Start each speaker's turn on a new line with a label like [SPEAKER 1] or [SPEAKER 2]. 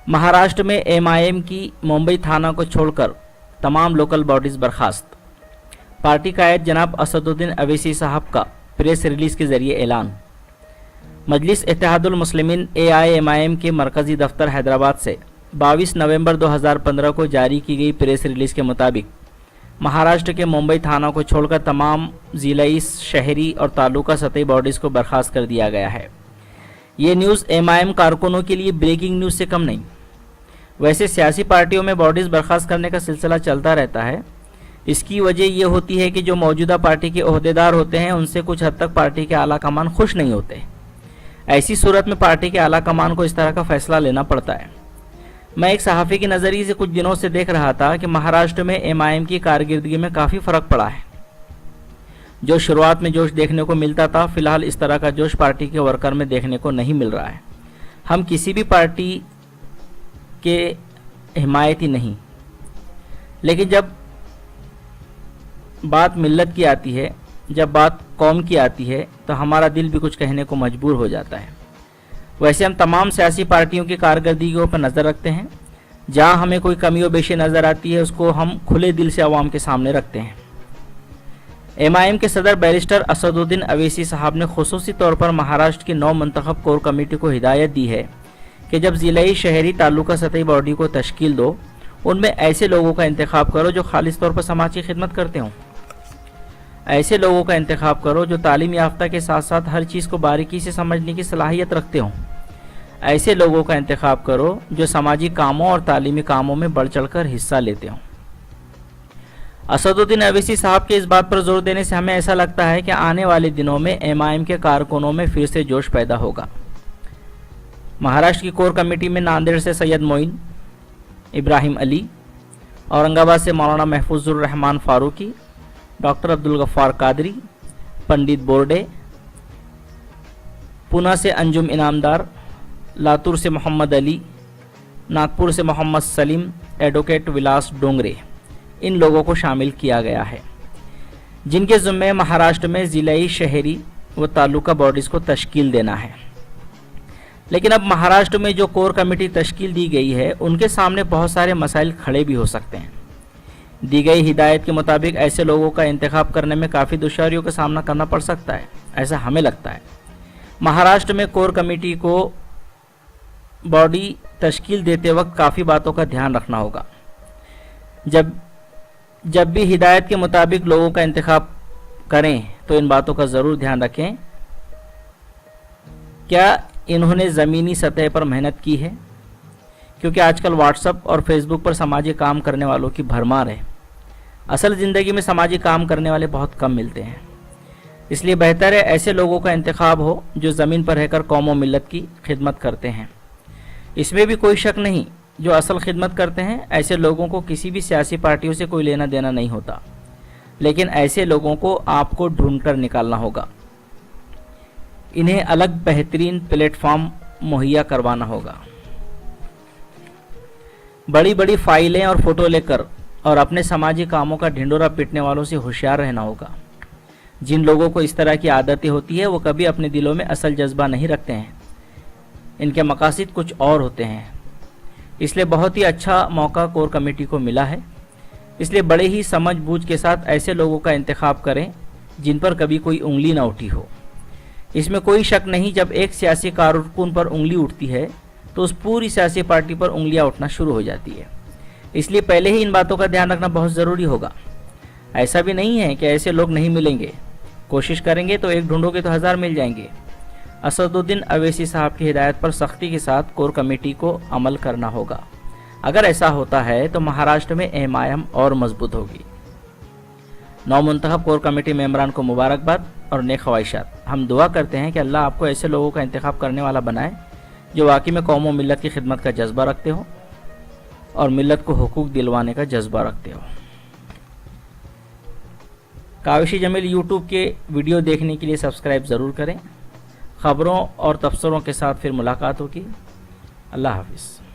[SPEAKER 1] महाराष्ट्र में एमआईएम की मुंबई थाना को छोड़कर तमाम लोकल बॉडीज बर्खास्त। पार्टी कायद जनाब असदुद्दीन अवैसी साहब का प्रेस रिलीज के जरिए ऐलान। मजलिस इत्तेहादुल मुस्लिमीन एआईएमआईएम के मरकजी दफ्तर हैदराबाद से 22 नवंबर 2015 को जारी की गई प्रेस रिलीज के मुताबिक महाराष्ट्र के मुंबई थाना को छोड़कर तमाम जिलाई, शहरी और तालुका सतही बॉडीज़ को बर्खास्त कर दिया गया है। ये न्यूज़ एमआईएम कारकुनों के लिए ब्रेकिंग न्यूज़ से कम नहीं। वैसे सियासी पार्टियों में बॉडीज़ बर्खास्त करने का सिलसिला चलता रहता है। इसकी वजह ये होती है कि जो मौजूदा पार्टी के ओहदेदार होते हैं उनसे कुछ हद तक पार्टी के आला कमान खुश नहीं होते। ऐसी सूरत में पार्टी के आला कमान को इस तरह का फैसला लेना पड़ता है। मैं एक सहाफ़ी के नज़रिए से कुछ दिनों से देख रहा था कि महाराष्ट्र में एमआईएम की कारकर्दगी में काफ़ी फ़र्क पड़ा है। जो शुरुआत में जोश देखने को मिलता था, फिलहाल इस तरह का जोश पार्टी के वर्कर में देखने को नहीं मिल रहा है। हम किसी भी पार्टी के हिमायती नहीं, लेकिन जब बात मिल्लत की आती है, जब बात कौम की आती है, तो हमारा दिल भी कुछ कहने को मजबूर हो जाता है। वैसे हम तमाम सियासी पार्टियों की कारकर्दगियों पर नज़र रखते हैं। जहां हमें कोई कमी व बेशी नज़र आती है उसको हम खुले दिल से आवाम के सामने रखते हैं। एमआईएम के सदर बैरिस्टर असदुद्दीन अवैसी साहब ने खुसूसी तौर पर महाराष्ट्र की 9 मंतखब कोर कमेटी को हिदायत दी है कि जब ज़िलाई, शहरी, तालुका सतही बॉडी को तश्कील दो, उनमें ऐसे लोगों का इंतखाब करो जो खालिस तौर पर समाज की खिदमत करते हों। ऐसे लोगों का इंतखाब करो जो तालीम याफ्ता के साथ साथ हर चीज़ को बारीकी से समझने की सलाहियत रखते हों। ऐसे लोगों का इंतखाब करो जो समाजी कामों और तालीमी कामों में बढ़ चढ़कर हिस्सा लेते हों। असदुद्दीन अवैसी साहब के इस बात पर जोर देने से हमें ऐसा लगता है कि आने वाले दिनों में एमआईएम के कारकुनों में फिर से जोश पैदा होगा। महाराष्ट्र की कोर कमेटी में नांदेड़ से सैयद मोइन, इब्राहिम अली, औरंगाबाद से मौलाना महफूजुर रहमान फारूकी, डॉक्टर अब्दुल गफ्फार कादरी, पंडित बोर्डे, पुणे से अंजुम इनामदार, लातूर से मोहम्मद अली, नागपुर से मोहम्मद सलीम, एडवोकेट विलास डोंगरे, इन लोगों को शामिल किया गया है, जिनके ज़िम्मे महाराष्ट्र में ज़िलाई, शहरी व तालुका बॉडीज़ को तश्कील देना है। लेकिन अब महाराष्ट्र में जो कोर कमेटी तश्कील दी गई है उनके सामने बहुत सारे मसाइल खड़े भी हो सकते हैं। दी गई हिदायत के मुताबिक ऐसे लोगों का इंतखाब करने में काफ़ी दुश्वारियों का सामना करना पड़ सकता है, ऐसा हमें लगता है। महाराष्ट्र में कोर कमेटी को बॉडी तश्कील देते वक्त काफ़ी बातों का ध्यान रखना होगा। जब भी हिदायत के मुताबिक लोगों का इंतखाब करें तो इन बातों का ज़रूर ध्यान रखें। क्या इन्होंने ज़मीनी सतह पर मेहनत की है? क्योंकि आजकल व्हाट्सएप और फेसबुक पर समाजी काम करने वालों की भरमार है। असल ज़िंदगी में समाजी काम करने वाले बहुत कम मिलते हैं। इसलिए बेहतर है ऐसे लोगों का इंतखाब हो जो ज़मीन पर रहकर कौम व मिल्लत की खिदमत करते हैं। इसमें भी कोई शक नहीं, जो असल खिदमत करते हैं ऐसे लोगों को किसी भी सियासी पार्टियों से कोई लेना देना नहीं होता। लेकिन ऐसे लोगों को आपको ढूंढ कर निकालना होगा। इन्हें अलग बेहतरीन प्लेटफॉर्म मुहैया करवाना होगा। बड़ी बड़ी फाइलें और फोटो लेकर और अपने समाजी कामों का ढिंडोरा पीटने वालों से होशियार रहना होगा। जिन लोगों को इस तरह की आदतें होती है वो कभी अपने दिलों में असल जज्बा नहीं रखते हैं। इनके मकासद कुछ और होते हैं। इसलिए बहुत ही अच्छा मौका कोर कमेटी को मिला है। इसलिए बड़े ही समझ बूझ के साथ ऐसे लोगों का इंतखाब करें जिन पर कभी कोई उंगली ना उठी हो। इसमें कोई शक नहीं, जब एक सियासी कारकुन पर उंगली उठती है तो उस पूरी सियासी पार्टी पर उंगलियां उठना शुरू हो जाती है। इसलिए पहले ही इन बातों का ध्यान रखना बहुत ज़रूरी होगा। ऐसा भी नहीं है कि ऐसे लोग नहीं मिलेंगे, कोशिश करेंगे तो एक ढूंढोगे तो 1000 मिल जाएंगे। असदुद्दीन अवैसी साहब की हिदायत पर सख्ती के साथ कोर कमेटी को अमल करना होगा। अगर ऐसा होता है तो महाराष्ट्र में एमआईएम और मजबूत होगी। 9 मुंतखब कोर कमेटी मेंबरान को मुबारकबाद और नेक ख्वाहिशात। हम दुआ करते हैं कि अल्लाह आपको ऐसे लोगों का इंतखाब करने वाला बनाए जो वाकई में कौम व मिल्लत की खिदमत का जज्बा रखते हो और मिल्लत को हुकूक दिलवाने का जज्बा रखते हो। काविशी जमील यूट्यूब के वीडियो देखने के लिए सब्सक्राइब ज़रूर करें। ख़बरों और तबसरों के साथ फिर मुलाकात होगी। अल्लाह हाफिज़।